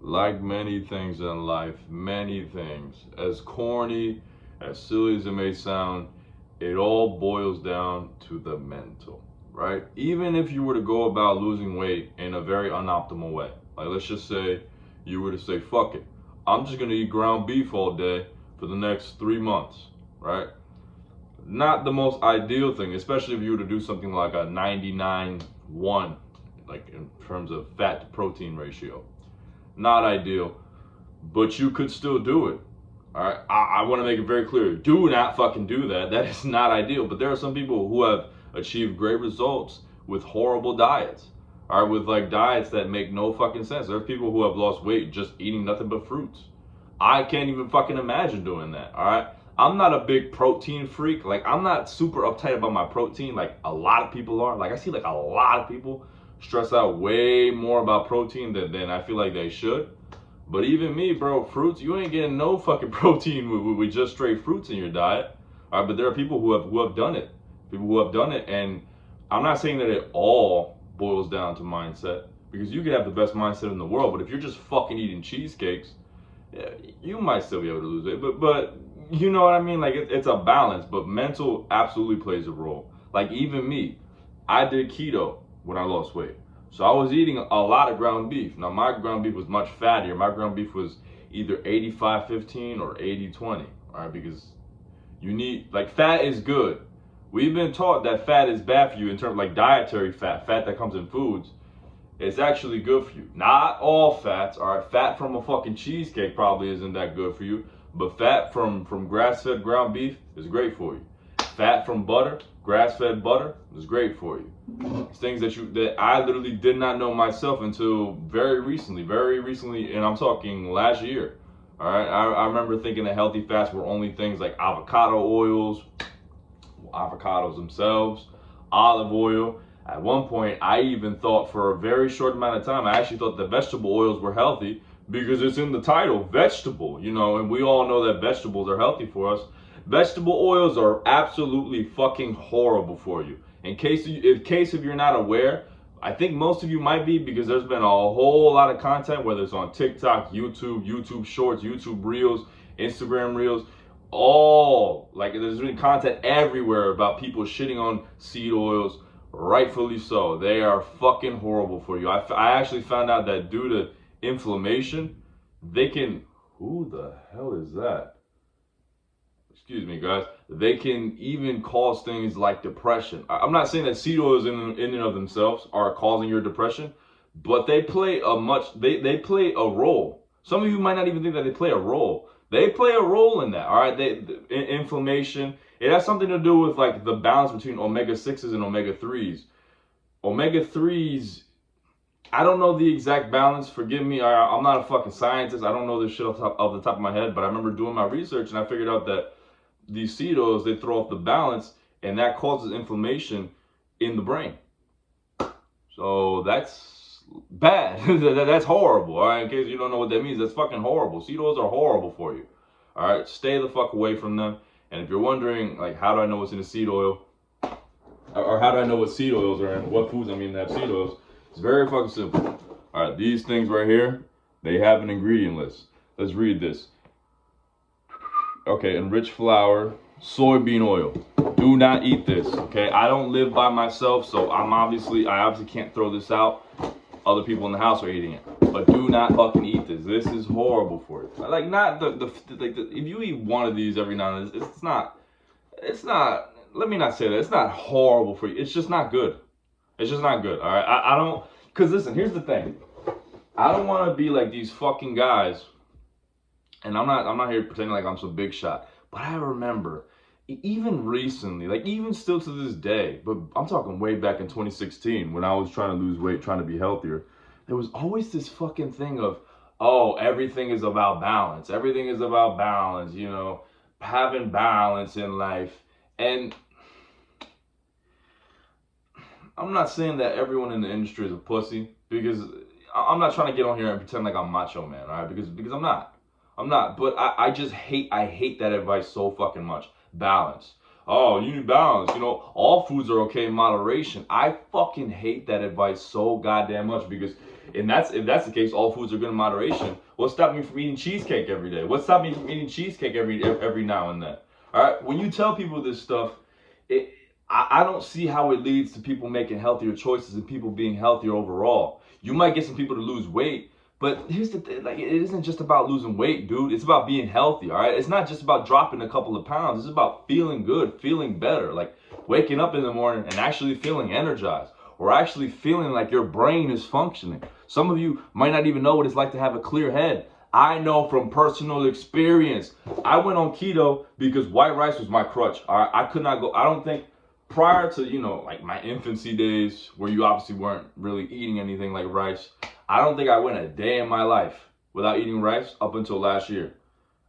like many things in life, many things, as corny, as silly as it may sound, it all boils down to the mental, right? Even if you were to go about losing weight in a very unoptimal way, like let's just say you were to say, fuck it, I'm just gonna eat ground beef all day for the next 3 months, right? Not the most ideal thing, especially if you were to do something like a 99-1, like in terms of fat to protein ratio. Not ideal, but you could still do it. All right, I want to make it very clear. Do not fucking do that. That is not ideal. But there are some people who have achieved great results with horrible diets. All right, with like diets that make no fucking sense. There are people who have lost weight just eating nothing but fruits. I can't even fucking imagine doing that. All right, I'm not a big protein freak. Like I'm not super uptight about my protein like a lot of people are. Like I see like a lot of people stress out way more about protein than I feel like they should. But even me, bro, fruits, you ain't getting no fucking protein with just straight fruits in your diet. All right, but there are people who have done it. People who have done it, and I'm not saying that it all boils down to mindset, because you can have the best mindset in the world, but if you're just fucking eating cheesecakes, yeah, you might still be able to lose it. But you know what I mean? Like it's a balance, but mental absolutely plays a role. Like even me, I did keto when I lost weight. So I was eating a lot of ground beef. Now my ground beef was much fattier. My ground beef was either 85-15 or 80-20. All right, because you need, like, fat is good. We've been taught that fat is bad for you in terms of like dietary fat, fat that comes in foods. It's actually good for you. Not all fats. All right, fat from a fucking cheesecake probably isn't that good for you, but fat from grass-fed ground beef is great for you. Fat from butter, grass-fed butter, is great for you. It's things that I literally did not know myself until very recently, and I'm talking last year. All right, I remember thinking that healthy fats were only things like avocado oils, avocados themselves, olive oil. At one point, I even thought for a very short amount of time, I actually thought that vegetable oils were healthy because it's in the title, vegetable, you know, and we all know that vegetables are healthy for us. Vegetable oils are absolutely fucking horrible for you. In case if you're not aware, I think most of you might be, because there's been a whole lot of content, whether it's on TikTok, YouTube Shorts, YouTube Reels, Instagram Reels, all, like, there's been content everywhere about people shitting on seed oils. Rightfully so. They are fucking horrible for you. I actually found out that due to inflammation, they can, who the hell is that? Excuse me, guys. They can even cause things like depression. I'm not saying that seed oils in and of themselves are causing your depression, but they play they play a role. Some of you might not even think that they play a role. They play a role in that. All right, inflammation. It has something to do with like the balance between omega-6s and omega-3s. Omega-3s, I don't know the exact balance. Forgive me. I'm not a fucking scientist. I don't know this shit off the top of my head, but I remember doing my research and I figured out that these seed oils, they throw off the balance, and that causes inflammation in the brain. So that's bad. That's horrible. All right, in case you don't know what that means, that's fucking horrible. Seed oils are horrible for you. All right, stay the fuck away from them. And if you're wondering, like, how do I know what's in a seed oil, or how do I know what seed oils are in, what foods I mean that have seed oils, it's very fucking simple. All right, these things right here, they have an ingredient list. Let's read this. Okay, enriched flour, soybean oil. Do not eat this, okay? I don't live by myself, so I obviously can't throw this out. Other people in the house are eating it. But do not fucking eat this. This is horrible for you. Like, not if you eat one of these every now and then, it's not, let me not say that. It's not horrible for you. It's just not good. It's just not good, all right? I don't, because listen, here's the thing. I don't want to be like these fucking guys. And I'm not here pretending like I'm some big shot, but I remember even recently, like even still to this day, but I'm talking way back in 2016 when I was trying to lose weight, trying to be healthier, there was always this fucking thing of, oh, everything is about balance. Everything is about balance, you know, having balance in life. And I'm not saying that everyone in the industry is a pussy, because I'm not trying to get on here and pretend like I'm macho man, all right? Because I'm not. But I just hate that advice so fucking much. Balance. Oh, you need balance. You know, all foods are okay in moderation. I fucking hate that advice so goddamn much, because And if that's the case, all foods are good in moderation. What's stopping me from eating cheesecake every day? What's stopping me from eating cheesecake every now and then? All right, when you tell people this stuff, I don't see how it leads to people making healthier choices and people being healthier overall. You might get some people to lose weight, but here's the thing, like, it isn't just about losing weight, dude. It's about being healthy, all right? It's not just about dropping a couple of pounds. It's about feeling good, feeling better, like waking up in the morning and actually feeling energized, or actually feeling like your brain is functioning. Some of you might not even know what it's like to have a clear head. I know from personal experience. I went on keto because white rice was my crutch. All right? I could not go, I don't think, prior to, like my infancy days where you obviously weren't really eating anything like rice, I don't think I went a day in my life without eating rice up until last year.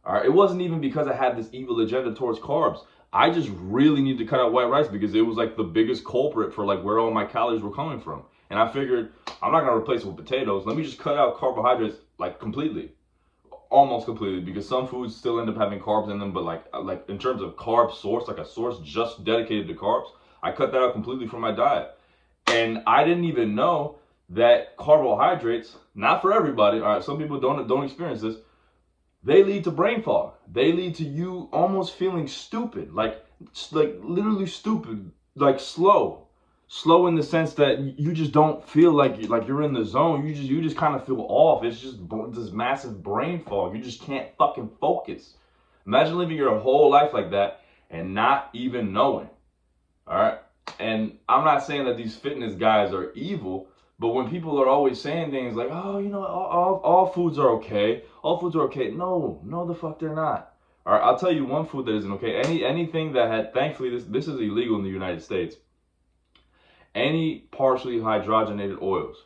All right, it wasn't even because I had this evil agenda towards carbs. I just really needed to cut out white rice because it was like the biggest culprit for like where all my calories were coming from. And I figured I'm not gonna replace it with potatoes. Let me just cut out carbohydrates like completely, almost completely, because some foods still end up having carbs in them, but like in terms of carb source, like a source just dedicated to carbs, I cut that out completely from my diet. And I didn't even know that carbohydrates, not for everybody, all right, some people don't experience this, they lead to brain fog. They lead to you almost feeling stupid, like literally stupid, like slow in the sense that you just don't feel like you're in the zone. You just kind of feel off. It's just this massive brain fog. You just can't fucking focus. Imagine living your whole life like that and not even knowing. All right. And I'm not saying that these fitness guys are evil, but when people are always saying things like, oh, all foods are okay. All foods are okay. No, the fuck they're not. All right, I'll tell you one food that isn't okay. Anything that had, thankfully, this is illegal in the United States. Any partially hydrogenated oils.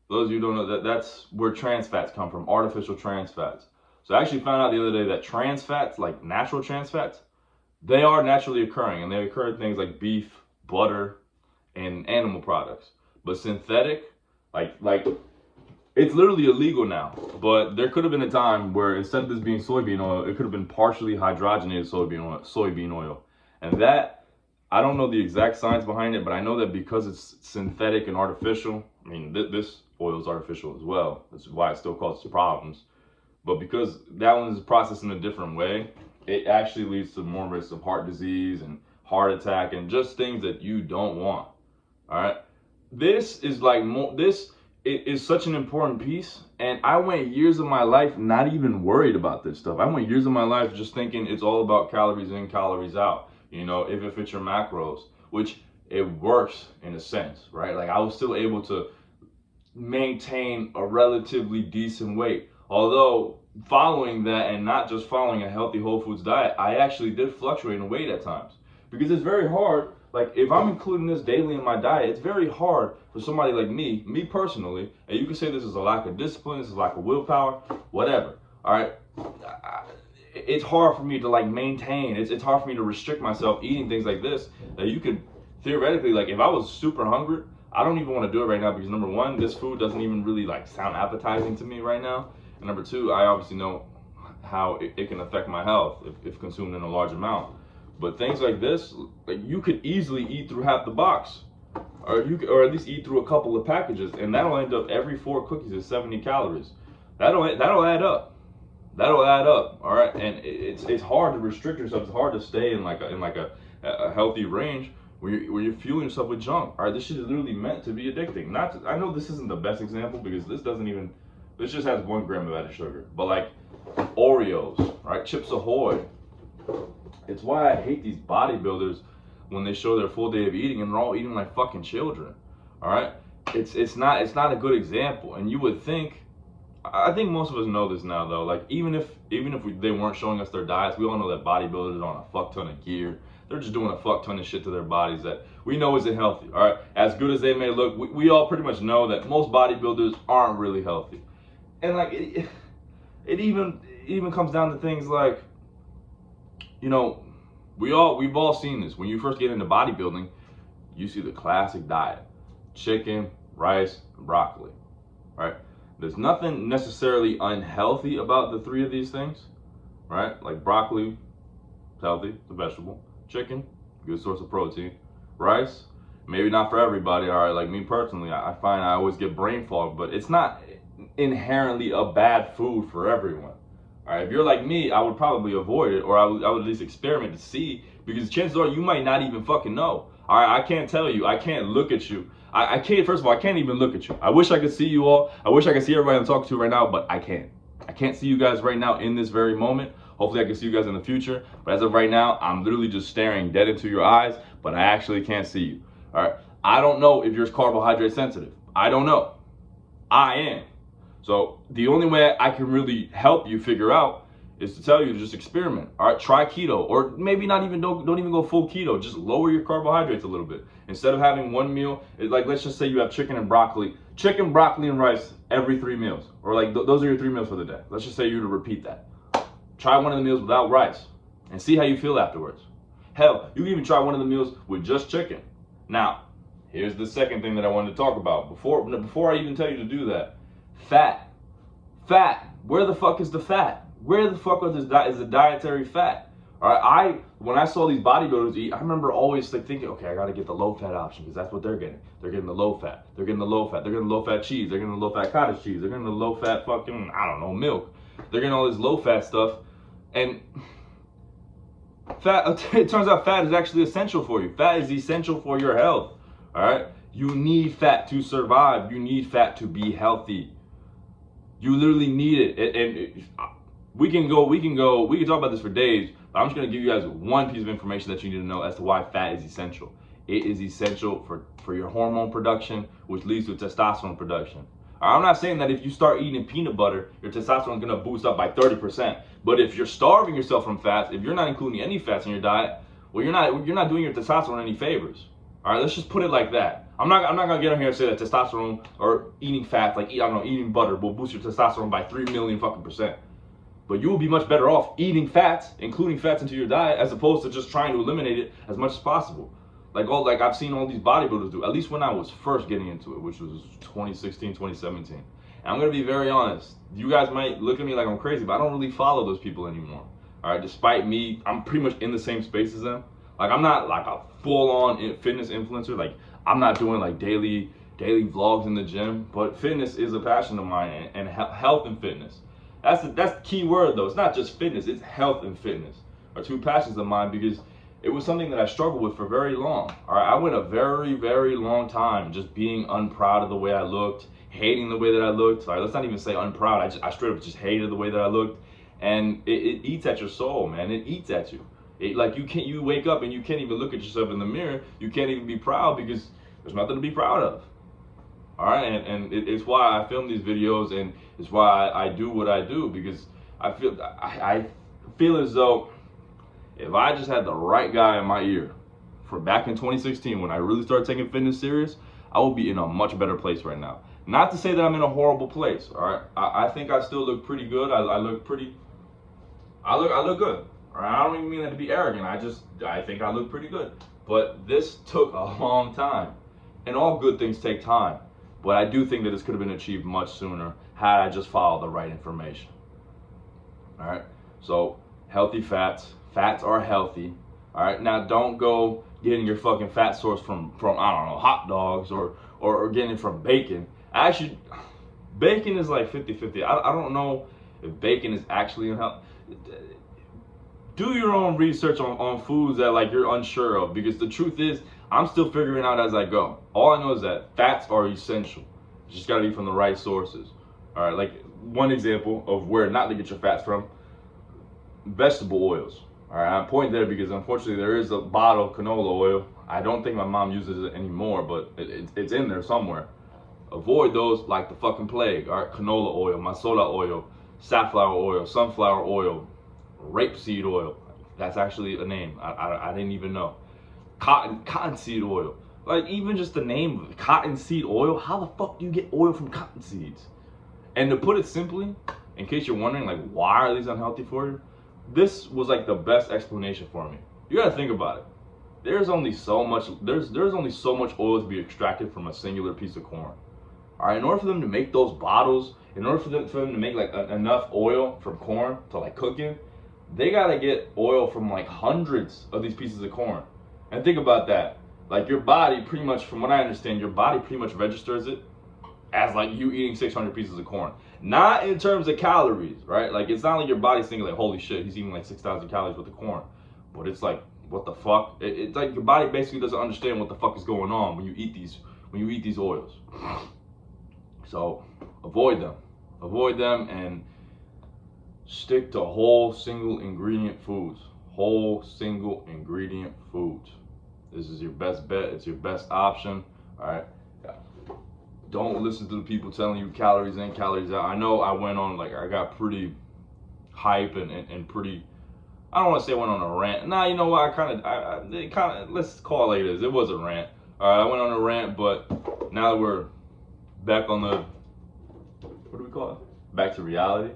Those of you who don't know, that's where trans fats come from, artificial trans fats. So I actually found out the other day that trans fats, like natural trans fats, they are naturally occurring, and they occur in things like beef, butter, and animal products. But synthetic, like it's literally illegal now. But there could have been a time where instead of this being soybean oil, it could have been partially hydrogenated soybean oil. And that, I don't know the exact science behind it, but I know that because it's synthetic and artificial, I mean, this oil is artificial as well. That's why it still causes problems. But because that one is processed in a different way, it actually leads to more risk of heart disease and heart attack and just things that you don't want. All right. This is like it is such an important piece. And I went years of my life not even worried about this stuff. I went years of my life just thinking it's all about calories in, calories out. If it fits your macros, which it works in a sense, right? Like I was still able to maintain a relatively decent weight. Although following that and not just following a healthy whole foods diet, I actually did fluctuate in weight at times. Because it's very hard, like if I'm including this daily in my diet, it's very hard for somebody like me personally, and you can say this is a lack of discipline, this is a lack of willpower, whatever, all right? It's hard for me to like maintain, it's hard for me to restrict myself eating things like this, that you could theoretically, like if I was super hungry, I don't even want to do it right now because number one, this food doesn't even really like sound appetizing to me right now. And number two, I obviously know how it can affect my health if consumed in a large amount. But things like this, like you could easily eat through half the box, or at least eat through a couple of packages, and that'll end up every 4 cookies is 70 calories. That'll add up. That'll add up. All right, and it's hard to restrict yourself. It's hard to stay in a healthy range where you're fueling yourself with junk. All right, this shit is literally meant to be addicting. I know this isn't the best example because this just has 1 gram of added sugar. But like Oreos, right? Chips Ahoy. It's why I hate these bodybuilders when they show their full day of eating and they're all eating like fucking children. All right, it's not a good example. And you would think, I think most of us know this now though. Like even if they weren't showing us their diets, we all know that bodybuilders are on a fuck ton of gear. They're just doing a fuck ton of shit to their bodies that we know isn't healthy. All right, as good as they may look, we all pretty much know that most bodybuilders aren't really healthy. And like it even comes down to things like, we've all seen this. When you first get into bodybuilding, you see the classic diet: chicken, rice, and broccoli. Right? There's nothing necessarily unhealthy about the 3 of these things, right? Like broccoli, healthy, it's a vegetable. Chicken, good source of protein. Rice, Maybe not for everybody, all right? Like me personally, I find I always get brain fog, but it's not inherently a bad food for everyone. All right, if you're like me, I would probably avoid it, or I would at least experiment to see, because chances are you might not even fucking know. All right, I can't tell you. I can't look at you. I can't. First of all, I can't even look at you. I wish I could see you all. I wish I could see everybody I'm talking to right now, but I can't. I can't see you guys right now in this very moment. Hopefully, I can see you guys in the future. But as of right now, I'm literally just staring dead into your eyes, but I actually can't see you. All right. I don't know if you're carbohydrate sensitive. I don't know. I am. So the only way I can really help you figure out is to tell you to just experiment. All right, try keto, or maybe not even don't even go full keto. Just lower your carbohydrates a little bit. Instead of having one meal, like let's just say you have chicken, broccoli, and rice every 3 meals, or like those are your 3 meals for the day. Let's just say you to repeat that. Try one of the meals without rice and see how you feel afterwards. Hell, you can even try one of the meals with just chicken. Now, here's the second thing that I wanted to talk about before I even tell you to do that. Fat. Where the fuck is the fat? Where the fuck is the dietary fat? All right, when I saw these bodybuilders eat, I remember always like thinking, okay, I gotta get the low fat option because that's what they're getting. They're getting the low fat. They're getting the low fat. They're getting the low fat cheese. They're getting the low fat cottage cheese. They're getting the low fat fucking, I don't know, milk. They're getting all this low fat stuff, and fat. It turns out fat is actually essential for you. Fat is essential for your health. All right, you need fat to survive. You need fat to be healthy. You literally need it, and we can talk about this for days, but I'm just gonna give you guys one piece of information that you need to know as to why fat is essential. It is essential for your hormone production, which leads to testosterone production. I'm not saying that if you start eating peanut butter, your testosterone is gonna boost up by 30%. But if you're starving yourself from fats, if you're not including any fats in your diet, well, you're not doing your testosterone any favors. All right, let's just put it like that. I'm not gonna get on here and say that testosterone or eating fats, like eating butter, will boost your testosterone by 3 million fucking percent. But you will be much better off eating fats, including fats into your diet, as opposed to just trying to eliminate it as much as possible. Like I've seen all these bodybuilders do, at least when I was first getting into it, which was 2016, 2017. And I'm gonna be very honest. You guys might look at me like I'm crazy, but I don't really follow those people anymore. All right, despite me, I'm pretty much in the same space as them. Like I'm not like a full-on fitness influencer. Like I'm not doing like daily vlogs in the gym, but fitness is a passion of mine, and health and fitness. That's the key word though. It's not just fitness, it's health and fitness are two passions of mine, because it was something that I struggled with for very long. All right, I went a very, very long time just being unproud of the way I looked, hating the way that I looked. All right, let's not even say unproud. I straight up just hated the way that I looked, and it eats at your soul, man. It eats at you. Like you wake up and you can't even look at yourself in the mirror. You can't even be proud because there's nothing to be proud of. All right, and it's why I film these videos, and it's why I do what I do, because I feel as though if I just had the right guy in my ear from back in 2016 when I really started taking fitness serious, I would be in a much better place right now. Not to say that I'm in a horrible place. All right, I think I still look pretty good. I look good. All right, I don't even mean that to be arrogant. I think I look pretty good. But this took a long time, and all good things take time. But I do think that this could have been achieved much sooner had I just followed the right information. All right, so healthy fats. Fats are healthy. All right, now don't go getting your fucking fat source from I don't know, hot dogs or getting it from bacon. Actually, bacon is like 50-50. I don't know if bacon is actually unhealthy. Do your own research on foods that like you're unsure of, because the truth is I'm still figuring out as I go. All I know is that fats are essential. You just gotta be from the right sources. All right, like one example of where not to get your fats from: vegetable oils. All right, I'm pointing there because unfortunately there is a bottle of canola oil. I don't think my mom uses it anymore, but it's in there somewhere. Avoid those like the fucking plague. All right, canola oil, masola oil, safflower oil, sunflower oil, rapeseed oil. That's actually a name. I didn't even know. Cottonseed oil. Like even just the name of it, cottonseed oil. How the fuck do you get oil from cotton seeds? And to put it simply, in case you're wondering like why are these unhealthy for you, this was like the best explanation for me. You gotta think about it. There's only so much oil to be extracted from a singular piece of corn. All right, in order for them to make those bottles, in order for them to make like enough oil from corn to like cooking, they gotta get oil from like hundreds of these pieces of corn. And think about that. Like your body pretty much, from what I understand, your body pretty much registers it as like you eating 600 pieces of corn. Not in terms of calories, right? Like it's not like your body's thinking like, holy shit, he's eating like 6,000 calories with the corn. But it's like, what the fuck? It's like your body basically doesn't understand what the fuck is going on when you eat these oils. So avoid them, and stick to whole single ingredient foods. Whole single ingredient foods. This is your best bet. It's your best option. All right. Don't listen to the people telling you calories in, calories out. I know I went on, like, I got pretty hype and pretty, I don't want to say I went on a rant. Nah, you know what? It kind of, let's call it like this. It was a rant. All right, I went on a rant, but now that we're back on the, what do we call it? Back to reality.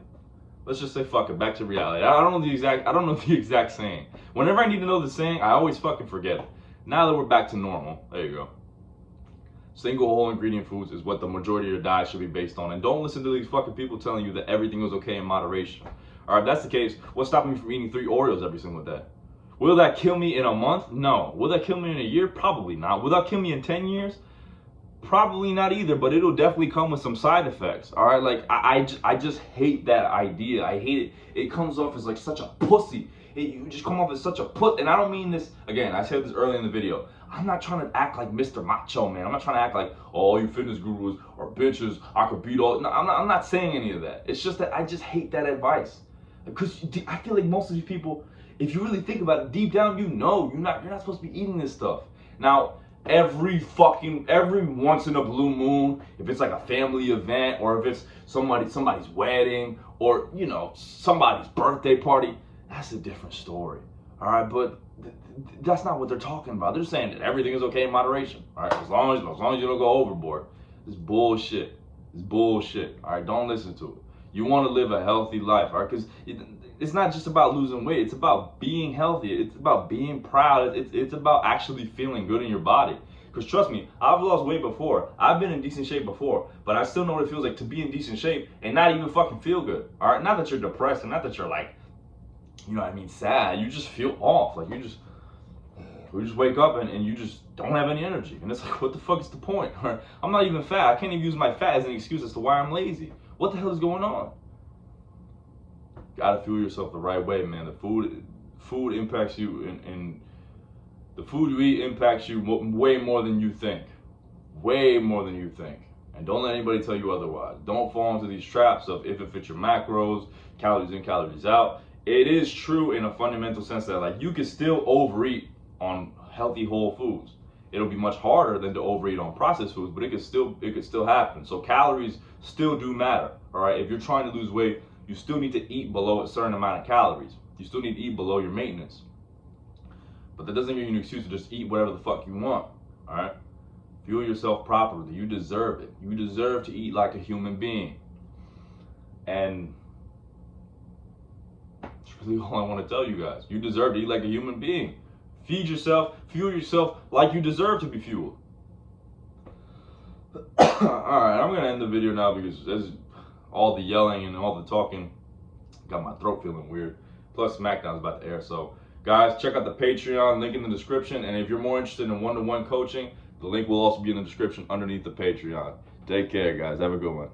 Let's just say fuck it, back to reality. I don't know the exact saying. Whenever I need to know the saying, I always fucking forget it. Now that we're back to normal, there you go. Single whole ingredient foods is what the majority of your diet should be based on. And don't listen to these fucking people telling you that everything is okay in moderation. All right, if that's the case, what's stopping me from eating 3 Oreos every single day? Will that kill me in a month? No. Will that kill me in a year? Probably not. Will that kill me in 10 years? Probably not either, but it'll definitely come with some side effects. All right, like I just hate that idea. I hate it. It comes off as like such a pussy. You just come off as such a put, and I don't mean this, again, I said this earlier in the video. I'm not trying to act like Mr. Macho Man. I'm not trying to act like, oh, all you fitness gurus are bitches. I could beat all. No, I'm not saying any of that. It's just that I just hate that advice. Because I feel like most of these people, if you really think about it, deep down, you know, you're not supposed to be eating this stuff. Now, every once in a blue moon, if it's like a family event, or if it's somebody's wedding, or, you know, somebody's birthday party, that's a different story. All right, but that's not what they're talking about. They're saying that everything is okay in moderation. All right, as long as you don't go overboard. It's bullshit. It's bullshit. All right, don't listen to it. You want to live a healthy life, all right? Because it's not just about losing weight. It's about being healthy. It's about being proud. It's about actually feeling good in your body. Because trust me, I've lost weight before. I've been in decent shape before. But I still know what it feels like to be in decent shape and not even fucking feel good. All right? Not that you're depressed and not that you're like, you know what I mean, sad. You just feel off. Like you just wake up and you just don't have any energy. And it's like, what the fuck is the point? Right? I'm not even fat. I can't even use my fat as an excuse as to why I'm lazy. What the hell is going on? Gotta fuel yourself the right way, man. The food impacts you, and the food you eat impacts you way more than you think. Way more than you think. And don't let anybody tell you otherwise. Don't fall into these traps of if it fits your macros, calories in, calories out. It is true in a fundamental sense that like you can still overeat on healthy whole foods. It'll be much harder than to overeat on processed foods, but it could still happen. So calories still do matter. All right, if you're trying to lose weight, you still need to eat below a certain amount of calories. You still need to eat below your maintenance. But that doesn't give you an excuse to just eat whatever the fuck you want. All right, fuel yourself properly. You deserve it. You deserve to eat like a human being. And that's really all I want to tell you guys. You deserve to eat like a human being. Feed yourself, fuel yourself like you deserve to be fueled. Alright, I'm going to end the video now because there's all the yelling and all the talking got my throat feeling weird. Plus, SmackDown's about to air. So, guys, check out the Patreon, link in the description. And if you're more interested in one-to-one coaching, the link will also be in the description underneath the Patreon. Take care, guys. Have a good one.